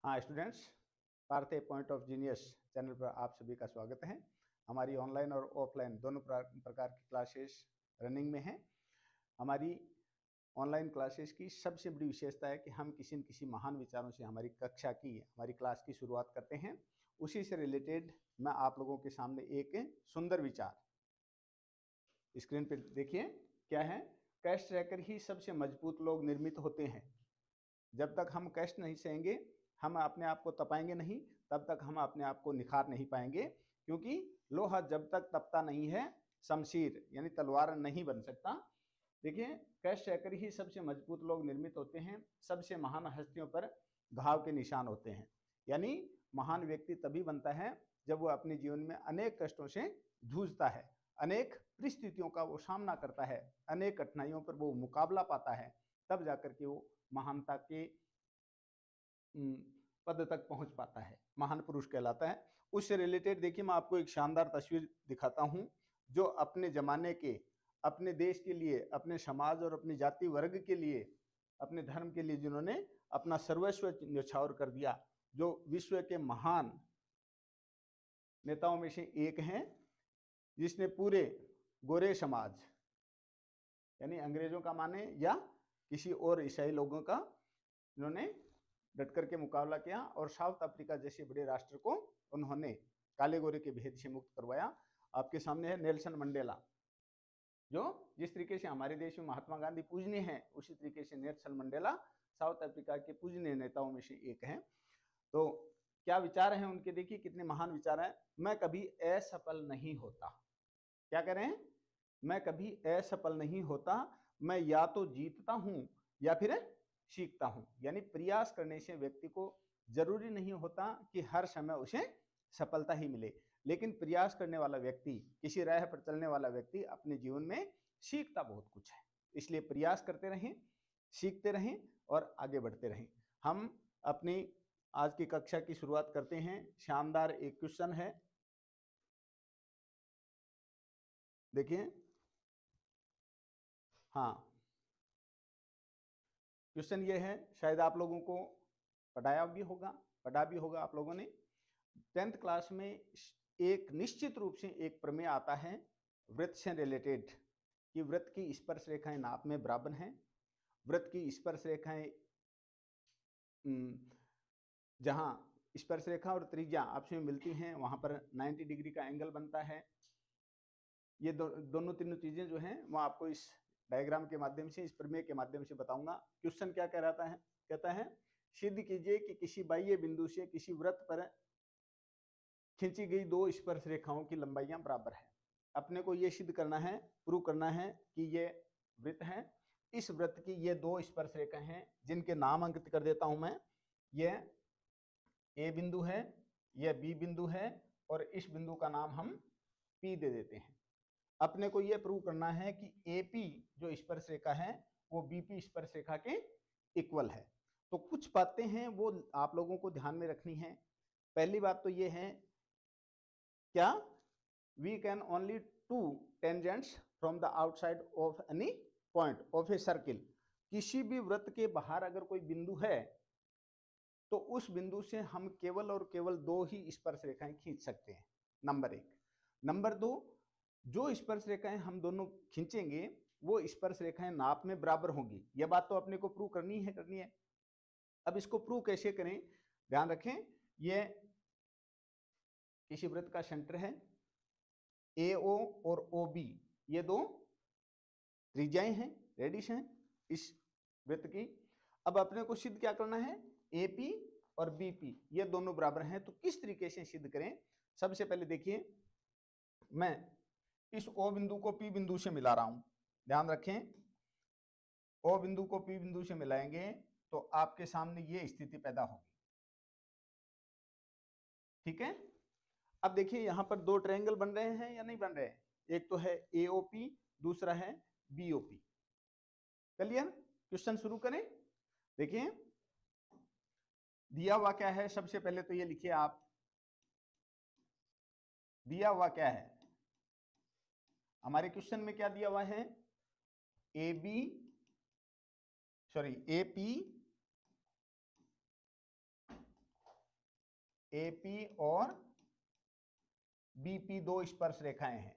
हाँ students, Parth a point of genius channel पर आप सभी का स्वागत है। हमारी ऑनलाइन और ऑफलाइन दोनों प्रकार की क्लासेस रनिंग में हैं। हमारी ऑनलाइन क्लासेस की सबसे बड़ी विशेषता है कि हम किसी न किसी महान विचारों से हमारी कक्षा की, हमारी क्लास की शुरुआत करते हैं। उसी से रिलेटेड मैं आप लोगों के सामने एक सुंदर विचार स्क्रीन पर देखिए क्या है। कैश रहकर ही सबसे मजबूत लोग निर्मित होते हैं। जब तक हम कष्ट नहीं सहेंगे, हम अपने आप को तपाएंगे नहीं, तब तक हम अपने आप को निखार नहीं पाएंगे। क्योंकि लोहा जब तक तपता नहीं है, शमशीर यानी तलवार नहीं बन सकता। देखिए, कष्ट सहकर ही सबसे मजबूत लोग निर्मित होते हैं। सबसे महान हस्तियों पर घाव के निशान होते हैं। यानी महान व्यक्ति तभी बनता है जब वो अपने जीवन में अनेक कष्टों से जूझता है, अनेक परिस्थितियों का वो सामना करता है, अनेक कठिनाइयों पर वो मुकाबला पाता है, तब जाकर के वो महानता के पद तक पहुंच पाता है, महान पुरुष कहलाता है। उससे रिलेटेड देखिए, मैं आपको एक शानदार तस्वीर दिखाता हूं जो अपने जमाने के, अपने देश के लिए, अपने समाज और अपनी जाति वर्ग के लिए, अपने धर्म के लिए जिन्होंने अपना सर्वस्व न्यौछावर कर दिया, जो विश्व के महान नेताओं में से एक हैं, जिसने पूरे गोरे समाज यानी अंग्रेजों का माने या किसी और ईसाई लोगों का, इन्होंने डट करके मुकाबला किया और साउथ अफ्रीका जैसे बड़े राष्ट्र को उन्होंने काले गोरे के भेद से मुक्त करवाया। आपके सामने है नेल्सन मंडेला, जो जिस तरीके से हमारे देश में महात्मा गांधी पूजनीय हैं, उसी तरीके से नेल्सन मंडेला साउथ अफ्रीका के पूजनीय नेताओं में से एक हैं। तो क्या विचार हैं उनके, देखिए कितने महान विचार हैं। मैं कभी असफल नहीं होता, क्या कह रहे हैं, मैं कभी असफल नहीं होता, मैं या तो जीतता हूं या फिर सीखता हूं। यानी प्रयास करने से व्यक्ति को जरूरी नहीं होता कि हर समय उसे सफलता ही मिले, लेकिन प्रयास करने वाला व्यक्ति, किसी राह पर चलने वाला व्यक्ति अपने जीवन में सीखता बहुत कुछ है। इसलिए प्रयास करते रहें, सीखते रहें और आगे बढ़ते रहें। हम अपनी आज की कक्षा की शुरुआत करते हैं। शानदार एक क्वेश्चन है, देखिए। हाँ, क्वेश्चन ये है, शायद आप लोगों को पढ़ा भी होगा आप लोगों ने। 10th क्लास में एक निश्चित रूप से एक प्रमेय आता है वृत्त से रिलेटेड, कि वृत्त की स्पर्श रेखाएं नाप में बराबर हैं। वृत्त की स्पर्श रेखाएं, जहां स्पर्श रेखा और त्रिज्या आपस में मिलती हैं, वहां पर 90 डिग्री का एंगल बनता है। ये दोनों तीनों चीजें जो हैं वो आपको इस डायग्राम के माध्यम से, इस प्रमेय के माध्यम से बताऊंगा। क्वेश्चन क्या कह रहा है, कहता है सिद्ध कीजिए कि किसी बाह्य बिंदु से किसी वृत्त पर खींची गई दो स्पर्श रेखाओं की लंबाइयां बराबर है। अपने को ये सिद्ध करना है, प्रूव करना है कि ये वृत्त है, इस वृत्त की ये दो स्पर्श रेखाएं हैं, जिनके नाम अंकित कर देता हूं मैं। ये ए बिंदु है, यह बी बिंदु है, और इस बिंदु का नाम हम पी दे देते हैं। अपने को यह प्रूव करना है कि एपी जो स्पर्श रेखा है वो बीपी स्पर्श रेखा के इक्वल है। तो कुछ बातें हैं वो आप लोगों को ध्यान में रखनी है। पहली बात तो ये है, क्या we can only two tangents from the outside of any point of a circle. किसी भी वृत्त के बाहर अगर कोई बिंदु है तो उस बिंदु से हम केवल और केवल दो ही स्पर्श रेखाएं खींच सकते हैं, नंबर एक। नंबर दो, जो स्पर्श रेखाएं हम दोनों खींचेंगे वो स्पर्श रेखाएं नाप में बराबर होंगी। यह बात तो अपने को प्रूव करनी है। अब इसको प्रूव कैसे करें, ध्यान रखें। ये किसी वृत्त का सेंटर है, AO और OB ये दो त्रिज्याएं हैं, रेडियस हैं इस वृत्त की। अब अपने को सिद्ध क्या करना है, AP और BP ये दोनों बराबर हैं। तो किस तरीके से सिद्ध करें, सबसे पहले देखिए, मैं इस O बिंदु को P बिंदु से मिला रहा हूं। ध्यान रखें, O बिंदु को P बिंदु से मिलाएंगे तो आपके सामने ये स्थिति पैदा होगी, ठीक है। अब देखिए यहां पर दो ट्रायंगल बन रहे हैं या नहीं बन रहे हैं, एक तो है AOP, दूसरा है BOP। क्लियर, क्वेश्चन शुरू करें। देखिए दिया हुआ क्या है, सबसे पहले तो ये लिखिए आप, दिया हुआ क्या है हमारे क्वेश्चन में, क्या दिया हुआ है, AP AP और BP दो स्पर्श रेखाएं हैं,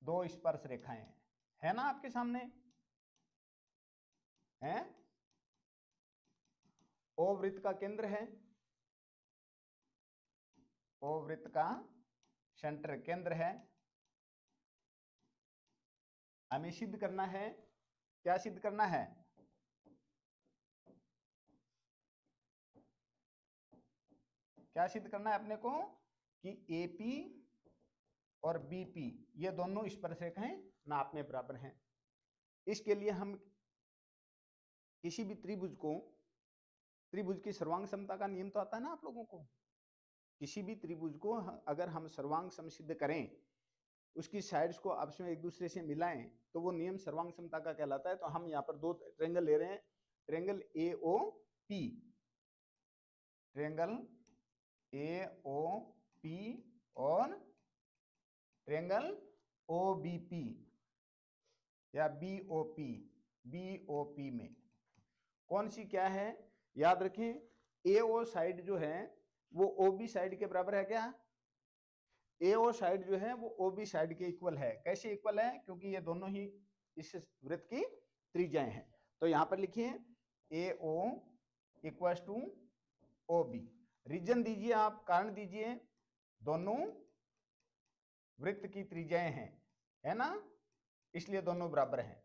दो स्पर्श रेखाएं हैं, है ना आपके सामने है। O वृत्त का केंद्र है, O वृत्त का सेंटर केंद्र है। हमें सिद्ध करना है, क्या सिद्ध करना है? क्या सिद्ध करना है अपने को कि AP और BP ये दोनों स्पर्श रेखाएं नाप में बराबर हैं। इसके लिए हम किसी भी त्रिभुज को, त्रिभुज की सर्वांग समता का नियम तो आता है ना आप लोगों को, किसी भी त्रिभुज को अगर हम सर्वांग सम सिद्ध करें, उसकी साइड्स को आपस में एक दूसरे से मिलाएं, तो वो नियम सर्वांग समता का कहलाता है। तो हम यहाँ पर दो ट्रेंगल ले रहे हैं, ट्रेंगल AOP, ट्रेंगल AOP और ट्रेंगल OBP या BOP में कौन सी क्या है याद रखें। AO साइड जो है वो OB साइड के बराबर है क्या? AO साइड जो है वो OB साइड के इक्वल है। कैसे इक्वल है? क्योंकि ये दोनों ही इस वृत्त की त्रिज्याएं हैं। तो यहां पर लिखिए AO equals to OB। Reason दीजिए आप, कारण दीजिए, दोनों वृत्त की त्रिज्याएं हैं, है ना, इसलिए दोनों बराबर हैं।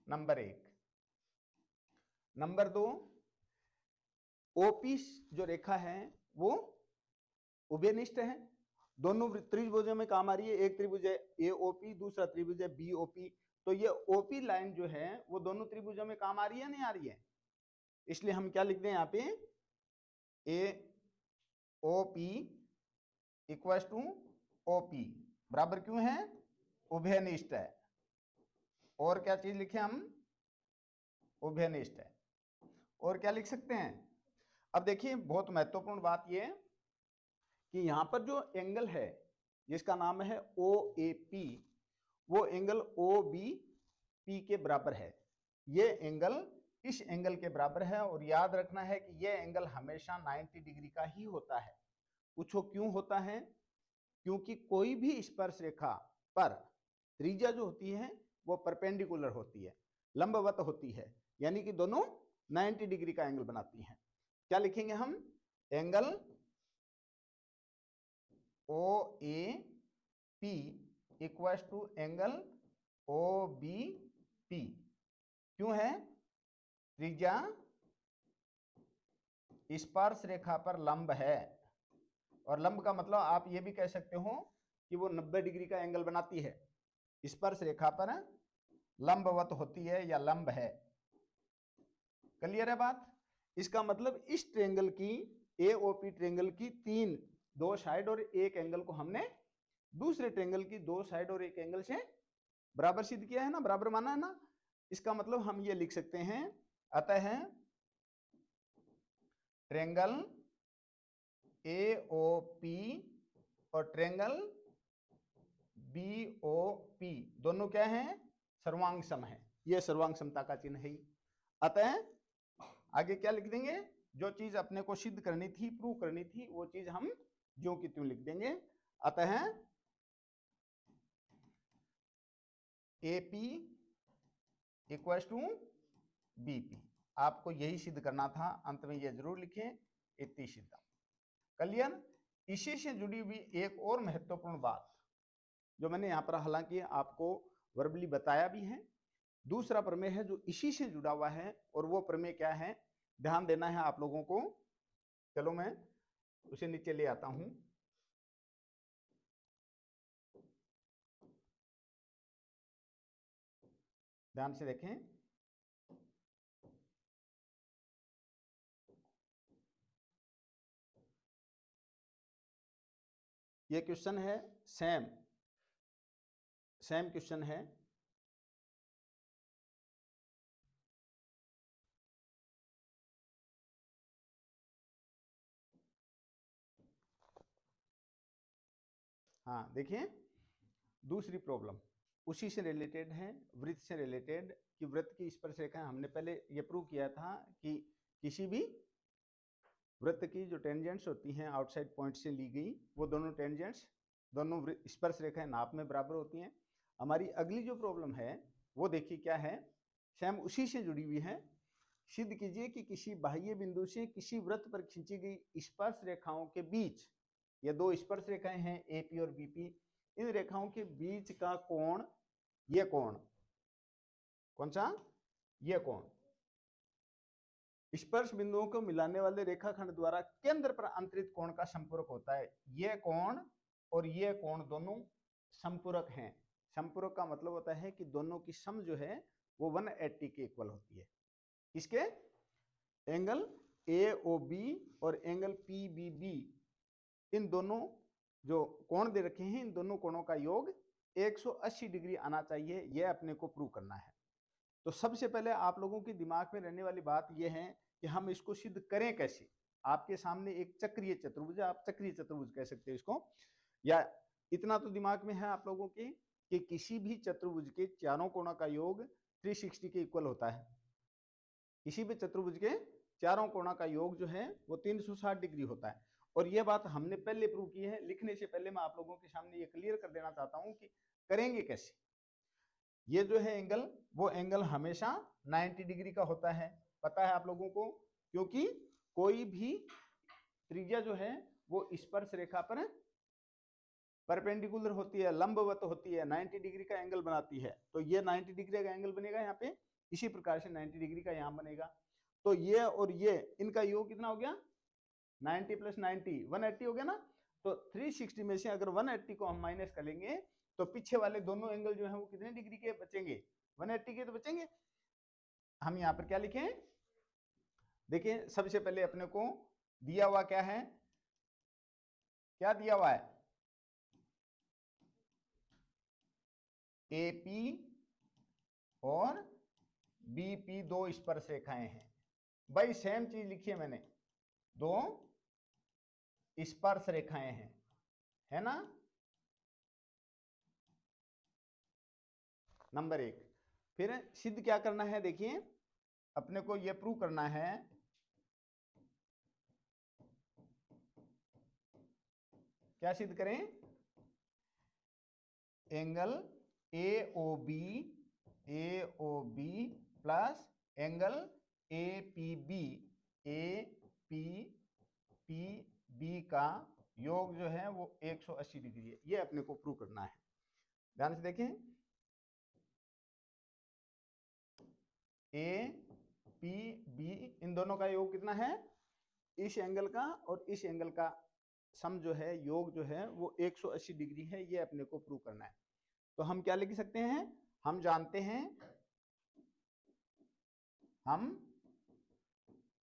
नंबर 1। नंबर 2, OP जो रेखा है वो उभयनिष्ठ है, दोनों त्रिभुजों में काम आ रही है। एक त्रिभुज है AOP, दूसरा त्रिभुज है BOP। तो ये OP लाइन जो है वो दोनों त्रिभुजों में काम आ रही है, नहीं आ रही है? इसलिए हम क्या लिख दें यहाँ पे, AOP इक्वल्स टू OP बराबर क्यों है? उभयनिष्ठ है। और क्या चीज लिखे हम? उभयनिष्ठ है। और क्या लिख सकते हैं? अब देखिए बहुत महत्वपूर्ण बात यह कि यहां पर जो एंगल है जिसका नाम है OAP, वो एंगल OBP के बराबर है। ये एंगल इस एंगल के बराबर है। और याद रखना है कि यह एंगल हमेशा 90 डिग्री का ही होता है। पूछो क्यों होता है? क्योंकि कोई भी स्पर्श रेखा पर त्रिज्या जो होती है वो परपेंडिकुलर होती है, लंबवत होती है, यानी कि दोनों 90 डिग्री का एंगल बनाती हैं। क्या लिखेंगे हम? Angle OAP equals to angle OBP। क्यों है? त्रिज्या स्पर्श रेखा पर लंब है। और लंब का मतलब आप ये भी कह सकते हो कि वो 90 डिग्री का एंगल बनाती है, स्पर्श रेखा पर लंबवत होती है या लंब है। क्लियर है बात? इसका मतलब इस ट्रेंगल की, AOP ट्रेंगल की दो साइड और एक एंगल को हमने दूसरे ट्रेंगल की दो साइड और एक एंगल से बराबर सिद्ध किया है ना, बराबर माना है ना। इसका मतलब हम ये लिख सकते हैं, अतः ट्रेंगल AOP और ट्रेंगल BOP दोनों क्या है? सर्वांग सम है। ये सर्वांग समता का चिन्ह है। अतः आगे क्या लिख देंगे? जो चीज अपने को सिद्ध करनी थी, प्रूव करनी थी, वो चीज हम ज्यों की त्यों लिख देंगे। अतः AP इक्वल्स टू BP। आपको यही सिद्ध करना था, अंत में यह जरूर लिखें, इति सिद्धम। क्लियर? इसी से जुड़ी हुई एक और महत्वपूर्ण बात जो मैंने यहाँ पर हालांकि आपको वर्बली बताया भी है, दूसरा प्रमेय है जो इसी से जुड़ा हुआ है। और वो प्रमेय क्या है, ध्यान देना है आप लोगों को। चलो मैं उसे नीचे ले आता हूं। ध्यान से देखें। ये क्वेश्चन है, सेम क्वेश्चन है। हाँ देखिए, दूसरी प्रॉब्लम उसी से रिलेटेड है, वृत्त से रिलेटेड, कि वृत्त की स्पर्श रेखा। हमने पहले ये प्रूव किया था कि किसी भी वृत्त की जो टेंजेंट्स होती हैं आउटसाइड पॉइंट से ली गई, वो दोनों टेंजेंट्स दोनों स्पर्श रेखाएं नाप में बराबर होती हैं। हमारी अगली जो प्रॉब्लम है वो देखिए क्या है, सेम उसी से जुड़ी हुई है। सिद्ध कीजिए कि किसी बाह्य बिंदु से किसी वृत्त पर खींची गई स्पर्श रेखाओं के बीच, ये दो स्पर्श रेखाएं हैं एपी और बीपी, इन रेखाओं के बीच का कोण, ये कोण कौन सा, ये कोण स्पर्श बिंदुओं को मिलाने वाले रेखाखंड द्वारा केंद्र पर अंतरित कोण का संपूरक होता है। ये कोण और ये कोण दोनों संपूरक हैं। संपूरक का मतलब होता है कि दोनों की सम जो है वो 180 के इक्वल होती है। किसके, एंगल AOB और एंगल PBB, इन दोनों जो कोण दे रखे हैं इन दोनों कोणों का योग 180 डिग्री आना चाहिए, यह अपने को प्रूव करना है। तो सबसे पहले आप लोगों के दिमाग में रहने वाली बात यह है कि हम इसको सिद्ध करें कैसे। आपके सामने एक चक्रीय चतुर्भुज, आप चक्रीय चतुर्भुज कह सकते हैं इसको, या इतना तो दिमाग में है आप लोगों के कि किसी भी चतुर्भुज के चारों कोणों का योग 360 के इक्वल होता है। किसी भी चतुर्भुज के चारों कोणों का योग जो है वो 360 डिग्री होता है। और यह बात हमने पहले प्रूव की है। लिखने से पहले मैं आप लोगों के सामने ये क्लियर कर देना चाहता हूं कि करेंगे कैसे। ये जो है एंगल, वो एंगल हमेशा 90 डिग्री का होता है, पता है आप लोगों को, क्योंकि कोई भी त्रिज्या जो है वो स्पर्श रेखा पर परपेंडिकुलर होती है, लंबवत होती है, 90 डिग्री का एंगल बनाती है। तो ये 90 डिग्री का एंगल बनेगा यहाँ पे, इसी प्रकार से 90 डिग्री का यहाँ बनेगा। तो ये और ये इनका योग कितना हो गया, 90 + 90 180 हो गया ना। तो 360 में से अगर 180 को हम माइनस कर लेंगे तो पीछे वाले दोनों एंगल जो है वो कितने डिग्री के बचेंगे, 180 के तो बचेंगे। हम यहाँ पर क्या लिखें, देखिए सबसे पहले अपने को दिया हुआ क्या है, क्या दिया हुआ है, AP और BP दो स्पर्श रेखाएं हैं। भाई सेम चीज लिखी है मैंने, दो स्पर्श रेखाएं हैं, है ना। नंबर 1। फिर सिद्ध क्या करना है, देखिए अपने को यह प्रूव करना है, क्या सिद्ध करें, angle AOB plus angle APB का योग जो है वो 180 डिग्री है। ये अपने को प्रूव करना है। ध्यान से देखें, APB इन दोनों का योग कितना है, इस एंगल का और इस एंगल का सम जो है, योग जो है वो 180 डिग्री है। ये अपने को प्रूव करना है। तो हम क्या लिख सकते हैं, हम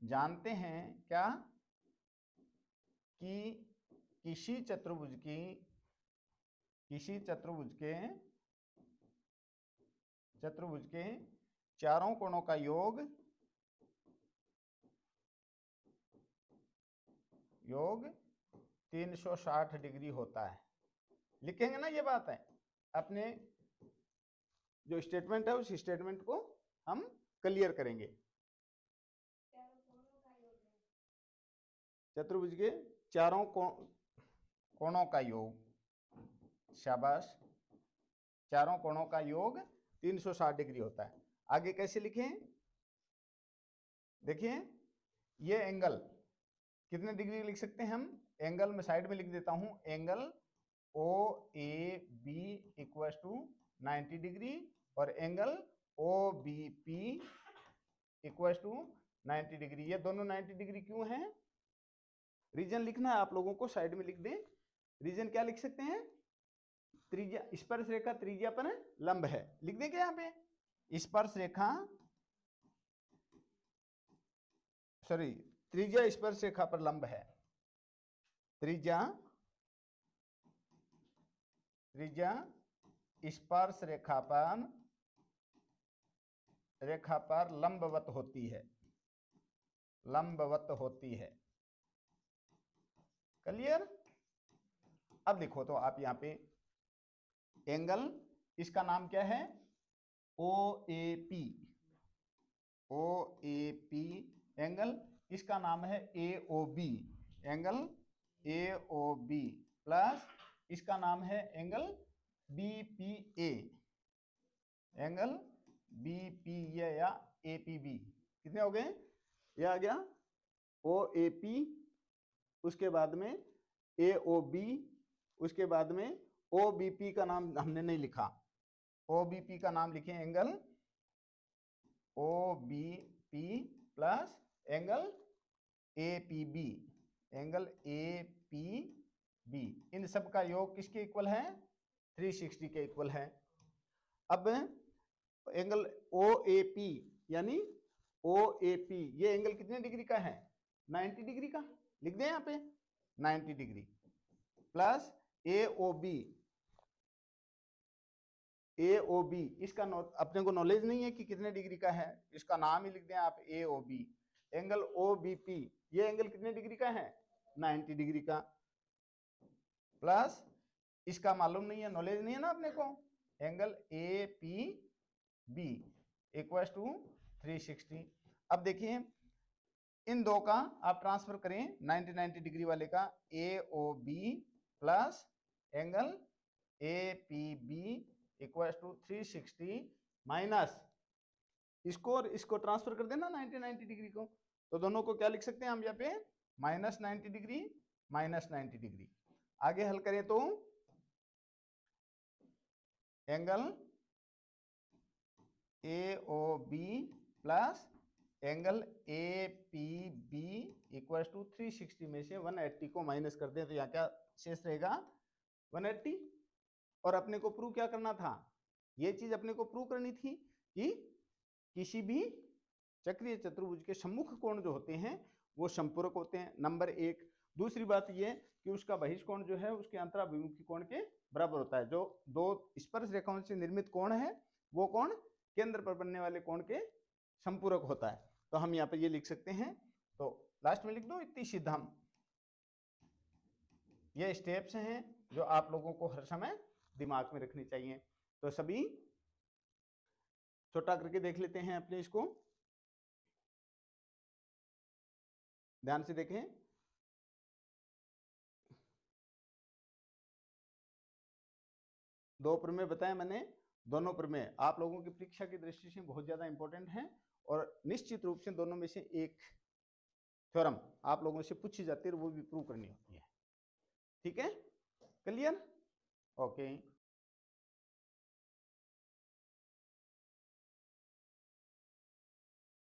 जानते हैं क्या कि किसी चतुर्भुज के चारों कोणों का योग 360 डिग्री होता है। लिखेंगे ना, ये बात है। अपने जो स्टेटमेंट है उस स्टेटमेंट को हम क्लियर करेंगे। चतुर्भुज के चारों कोणों का योग, शाबाश, चारों कोणों का योग 360 डिग्री होता है। आगे कैसे लिखें, देखिए ये एंगल कितने डिग्री लिख सकते हैं हम, एंगल में साइड में लिख देता हूं, एंगल OAB = 90 डिग्री और एंगल OBP = 90 डिग्री। ये दोनों 90 डिग्री क्यों है, रीजन लिखना है आप लोगों को, साइड में लिख दें। रीजन क्या लिख सकते हैं, त्रिज्या, स्पर्श रेखा त्रिज्या पर लंब है, लिख दें क्या यहाँ पे, स्पर्श रेखा त्रिज्या स्पर्श रेखा पर लंब है। त्रिज्या स्पर्श रेखा पर लंबवत होती है। क्लियर। अब देखो तो आप यहाँ पे एंगल, इसका नाम क्या है, OAP एंगल, इसका नाम है AOB, एंगल AOB प्लस इसका नाम है एंगल BPA, एंगल BPA या APB। कितने हो गए? ये आ गया OAP, उसके बाद में AOB, उसके बाद में OBP का नाम हमने नहीं लिखा, OBP का नाम लिखे angle OBP plus angle APB, angle APB। इन सब का योग किसके इक्वल है? 360 के इक्वल है। अब एंगल OAP यानी OAP ये एंगल कितने डिग्री का है? 90 डिग्री का। लिख दें यहाँ पे 90 डिग्री प्लस AOB इसका अपने को नॉलेज नहीं है कि कितने डिग्री का है, इसका नाम ही लिख दें आप AOB। एंगल OBP ये एंगल कितने डिग्री का है? 90 डिग्री का, प्लस इसका मालूम नहीं है, नॉलेज नहीं है ना अपने को, एंगल APB इक्वल टू 360। अब देखिए इन दो का आप ट्रांसफर करें 90 डिग्री वाले का, AOB plus angle APB equal to 360 minus इसको और इसको ट्रांसफर कर देना 90 डिग्री को, तो दोनों को क्या लिख सकते हैं हम यहाँ पे? Minus 90 degree minus 90 degree. आगे हल करें तो angle AOB plus angle APB equal to 360 में से 180 को माइनस कर दें तो यहाँ क्या शेष रहेगा? 180। और अपने को प्रूव क्या करना था? ये चीज अपने को प्रूव करनी थी कि किसी भी चक्रीय चतुर्भुज के सम्मुख कोण जो होते हैं वो संपूरक होते हैं, नंबर 1। दूसरी बात ये कि उसका बहिष्कोण जो है उसके अंतराभिमुखी कोण के बराबर होता है। जो दो स्पर्श रेखाओं से निर्मित कोण है वो कोण केंद्र पर बनने वाले कोण के संपूरक होता है। तो हम यहाँ पे ये लिख सकते हैं, तो लास्ट में लिख दो इतनी सीधा। हम ये स्टेप्स हैं जो आप लोगों को हर समय दिमाग में रखनी चाहिए। तो सभी छोटा करके देख लेते हैं अपने इसको, ध्यान से देखें। दो प्रमेय बताए मैंने, दोनों प्रमेय आप लोगों की परीक्षा की दृष्टि से बहुत ज्यादा इंपॉर्टेंट हैं और निश्चित रूप से दोनों में से एक थ्योरम आप लोगों से पूछी जाती है और वो भी प्रूव करनी होती है। ठीक है, क्लियर? ओके।